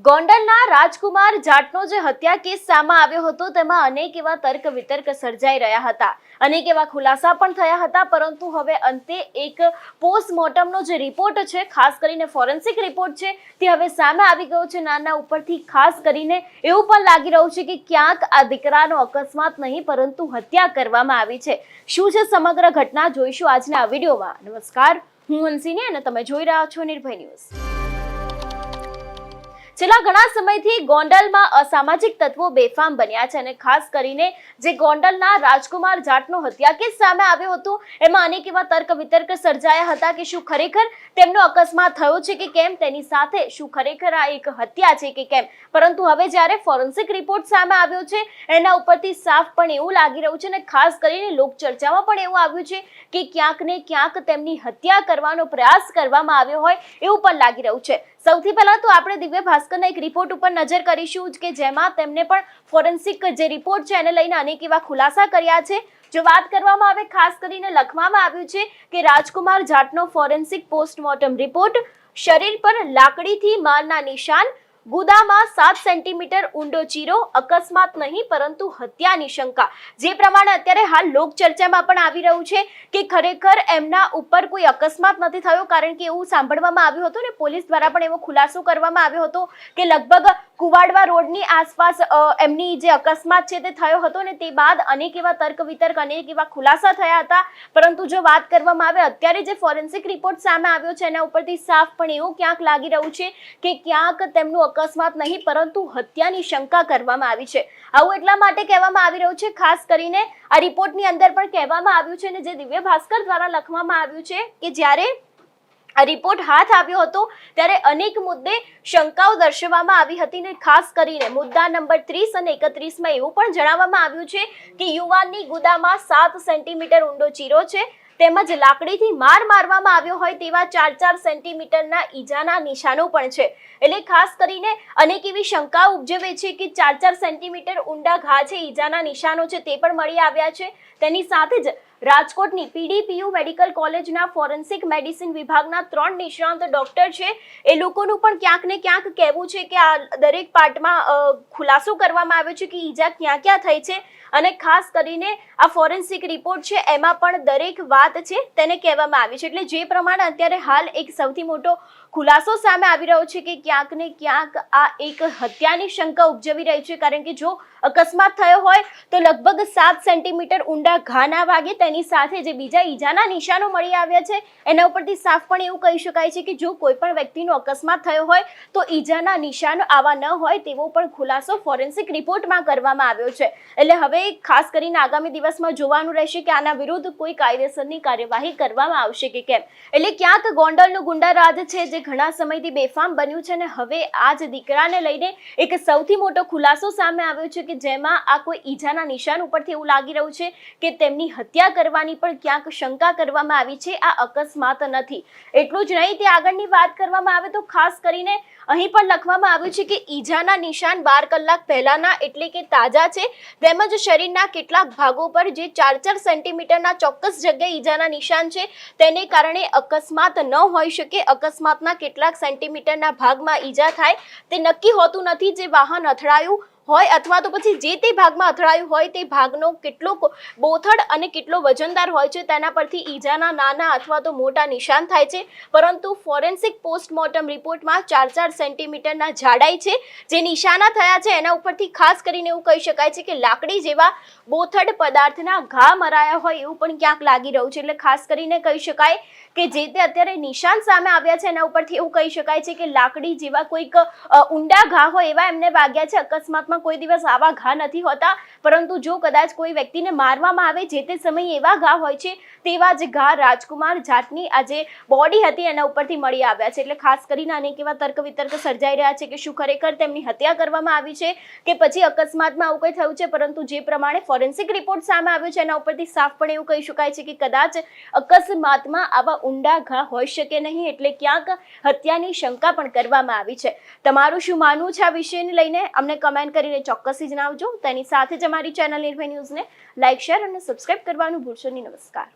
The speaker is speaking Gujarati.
ગોંડલના રાજકુમાર જાટનો જે હત્યા કેસ સામે આવ્યો હતો તેમાં અનેક એવા તર્ક વિતર્ક સર્જાઈ રહ્યા હતા, અનેક એવા ખુલાસા પણ થયા હતા, પરંતુ હવે અંતે એક પોસ્ટમોર્ટમનો જે રિપોર્ટ છે, ખાસ કરીને ફોરેન્સિક રિપોર્ટ છે, તે હવે સામે આવી ગયો છે. નાના ઉપરથી ખાસ કરીને એવું પણ લાગી રહ્યું છે કે ક્યાંક આ દીકરાનો અકસ્માત નહીં પરંતુ હત્યા કરવામાં આવી છે. શું છે સમગ્ર ઘટના, જોઈશું આજના આ વિડીયોમાં. નમસ્કાર, હું હંસિની અને તમે જોઈ રહ્યા છો નિર્ભય ન્યૂઝ. છેલ્લા ઘણા સમયથી ગોંડલમાં અસામાજિક તત્વો બેફામ બન્યા છે અને ખાસ કરીને જે ગોંડલના રાજકુમાર જાટનો હત્યા કેસ સામે આવ્યો હતો એમાં અનેક એવા તર્ક વિતર્ક સર્જાયા હતા કે શું ખરેખર તેમનો અકસ્માત થયો છે કે કેમ, તેની સાથે શું ખરેખર આ એક હત્યા છે કે કેમ. પરંતુ હવે જ્યારે ફોરેન્સિક રિપોર્ટ સામે આવ્યો છે એના ઉપરથી સાફ પણ એવું લાગી રહ્યું છે અને ખાસ કરીને લોકચર્ચામાં પણ એવું આવ્યું છે કે ક્યાંક ને ક્યાંક તેમની હત્યા કરવાનો પ્રયાસ કરવામાં આવ્યો હોય એવું પણ લાગી રહ્યું છે. સૌથી પહેલા તો આપણે દિવ્ય ભાસ્કરના એક રિપોર્ટ ઉપર નજર કરીશું કે જેમાં તેમને પણ ફોરેન્સિક જે રિપોર્ટ છે એને લઈને અનેક એવા ખુલાસા કર્યા છે. જો વાત કરવામાં આવે, ખાસ કરીને લખવામાં આવ્યું છે કે રાજકુમાર જાટનો ફોરેન્સિક પોસ્ટમોર્ટમ રિપોર્ટ, શરીર પર લાકડીથી મારના નિશાન, ગુદામાં 7 સેન્ટીમીટર ઊંડો ચીરો, અકસ્માત નહીં પરંતુ હત્યાની શંકા. જે પ્રમાણે અત્યારે હાલ લોકચર્ચામાં પણ આવી રહ્યું છે કે ખરેખર એમના ઉપર કોઈ અકસ્માત નથી થયો, કારણ કે એવું સાંભળવામાં આવ્યું હતું ને પોલીસ દ્વારા પણ એવો ખુલાસો કરવામાં આવ્યો હતો કે લગભગ કુવાડવા રોડની આસપાસ એમની જે અકસ્માત છે તે થયો હતો ને તે બાદ અનેક એવા તર્ક વિતર્ક, અનેક એવા ખુલાસા થયા હતા. પરંતુ જો વાત કરવામાં આવે અત્યારે જે ફોરેન્સિક રિપોર્ટ સામે આવ્યો છે એના ઉપરથી સાફ પણ એવું ક્યાંક લાગી રહ્યું છે કે ક્યાંક તેમનું અકસ્માત નહીં પરંતુ હત્યાની શંકા કરવામાં આવી છે. આવું એટલા માટે કહેવામાં આવી રહ્યું છે, ખાસ કરીને આ રિપોર્ટની અંદર પણ કહેવામાં આવ્યું છે અને જે દિવ્ય ભાસ્કર દ્વારા લખવામાં આવ્યું છે કે જ્યારે આ રિપોર્ટ હાથ આવ્યો હતો ત્યારે અનેક મુદ્દે શંકાઓ દર્શાવવામાં આવી હતી ને ખાસ કરીને મુદ્દા નંબર 30 અને 31માં એવું પણ જણાવવામાં આવ્યું છે કે યુવાનની ગુદામાં 7 સેન્ટીમીટર ઊંડો ચીરો છે, તેમજ લાકડીથી માર મારવામાં આવ્યો હોય તેવા 4-4 સેન્ટીમીટરના ઈજાના નિશાનો પણ છે. એટલે ખાસ કરીને અનેક એવી શંકાઓ ઉપજવે છે કે 4-4 સેન્ટીમીટર ઊંડા ઘા છે, ઈજાના નિશાનો છે તે પણ મળી આવ્યા છે. તેની સાથે જ રાજકોટની પીડીપીયુ મેડિકલ કોલેજના ફોરેન્સિક મેડિસિન વિભાગના 3 નિષ્ણાંત ડોક્ટર છે, એ લોકોનું પણ ક્યાંક ને ક્યાંક કહેવું છે કે આ દરેક પાર્ટમાં ખુલાસો કરવામાં આવ્યો છે કે ઈજા ક્યાં ક્યાં થઈ છે અને ખાસ કરીને આ ફોરેન્સિક રિપોર્ટ છે એમાં પણ દરેક વાત છે તેને કહેવામાં આવી છે. એટલે જે પ્રમાણે અત્યારે હાલ એક સૌથી મોટો ખુલાસો સામે આવી રહ્યો છે કે ક્યાંક ને ક્યાંક આ એક હત્યાની શંકા ઉપજવી રહી છે, કારણ કે જો અકસ્માત થયો હોય તો લગભગ 7 સેન્ટીમીટર ઊંડા ઘા ના વાગે, તેની સાથે જે બીજા ઈજાના નિશાનો મળી આવ્યા છે એના ઉપરથી સાફ પણ એવું કહી શકાય છે કે જો કોઈ પણ વ્યક્તિનો અકસ્માત થયો હોય તો ઈજાના નિશાનો આવા ન હોય તેવો પણ ખુલાસો ફોરેન્સિક રિપોર્ટમાં કરવામાં આવ્યો છે. એટલે હવે ખાસ કરીને આગામી દિવસમાં જોવાનું રહેશે કે આના વિરુદ્ધ કોઈ કાયદેસરની કાર્યવાહી કરવામાં આવશે કે કેમ. એટલે ક્યાંક ગોંડલનું ગુંડારાજ છે જે ઘણા સમયથી બેફામ બન્યું છે અને હવે આ જ દીકરાને લઈને એક સૌથી મોટો ખુલાસો સામે આવ્યો છે કે જેમાં આ કોઈ ઈજાના નિશાન ઉપરથી એવું લાગી રહ્યું છે કે તેમની હત્યા કરવાની પણ ક્યાંક શંકા કરવામાં આવી છે. આ અકસ્માત નથી. એટલું જ નહીં, તે આગળની વાત કરવામાં આવે તો ખાસ કરીને અહીં પણ લખવામાં આવ્યું છે કે ઈજાના નિશાન 12 કલાક પહેલાના એટલે કે તાજા છે, તેમજ શરીરના કેટલાક ભાગો પર જે 4-4 સેન્ટીમીટરના ચોક્કસ જગ્યાએ ઈજાના નિશાન છે તેને કારણે અકસ્માત ન હોઈ શકે. અકસ્માતના કેટલાક સેન્ટીમીટરના ભાગમાં ઈજા થાય તે નક્કી હોતું નથી. જે વાહન અથડાયું હોય અથવા તો પછી જે તે ભાગમાં અથડાયું હોય તે ભાગનો કેટલો બોથડ અને કેટલો વજનદાર હોય છે તેના પરથી ઈજાના નાના અથવા તો મોટા નિશાન થાય છે. પરંતુ ફોરેન્સિક પોસ્ટમોર્ટમ રિપોર્ટમાં 4-4 સેન્ટીમીટરના જાડાઈ છે જે નિશાના થયા છે એના ઉપરથી ખાસ કરીને એવું કહી શકાય છે કે લાકડી જેવા બોથડ પદાર્થના ઘા મરાયા હોય એવું પણ ક્યાંક લાગી રહ્યું છે. એટલે ખાસ કરીને કહી શકાય કે જે તે અત્યારે નિશાન સામે આવ્યા છે એના ઉપરથી એવું કહી શકાય છે કે લાકડી જેવા કોઈક ઊંડા ઘા હોય એવા એમને વાગ્યા છે. અકસ્માતમાં કોઈ દિવસ આવા ઘા નથી હોતા, પરંતુ જો કદાચ કોઈ વ્યક્તિને મારવામાં આવે જે તે સમયે એવા ઘા હોય છે તેવા જ ઘા રાજકુમાર જાટની આ જે બોડી હતી એના ઉપરથી મળી આવ્યા છે. એટલે ખાસ કરીને અનેક એવા તર્ક વિતર્ક સર્જાઈ રહ્યા છે કે શું ખરેખર તેમની હત્યા કરવામાં આવી છે કે પછી અકસ્માતમાં આવું કંઈ થયું છે. પરંતુ જે પ્રમાણે ફોરેન્સિક રિપોર્ટ સામે આવ્યો છે એના ઉપરથી સાફ પણ એવું કહી શકાય છે કે કદાચ અકસ્માતમાં આવા ઊંડા ઘા હોઈ શકે નહીં. એટલે ક્યાંક હત્યાની શંકા પણ કરવામાં આવી છે. તમારું શું માનવું છે આ વિષયને લઈને અમને કમેન્ટ કરીને ચોક્કસથી જણાવજો. તેની સાથે જ અમારી ચેનલ નિર્ભય ન્યૂઝને લાઇક, શેર અને સબસ્ક્રાઇબ કરવાનું ભૂલશો નહીં. નમસ્કાર.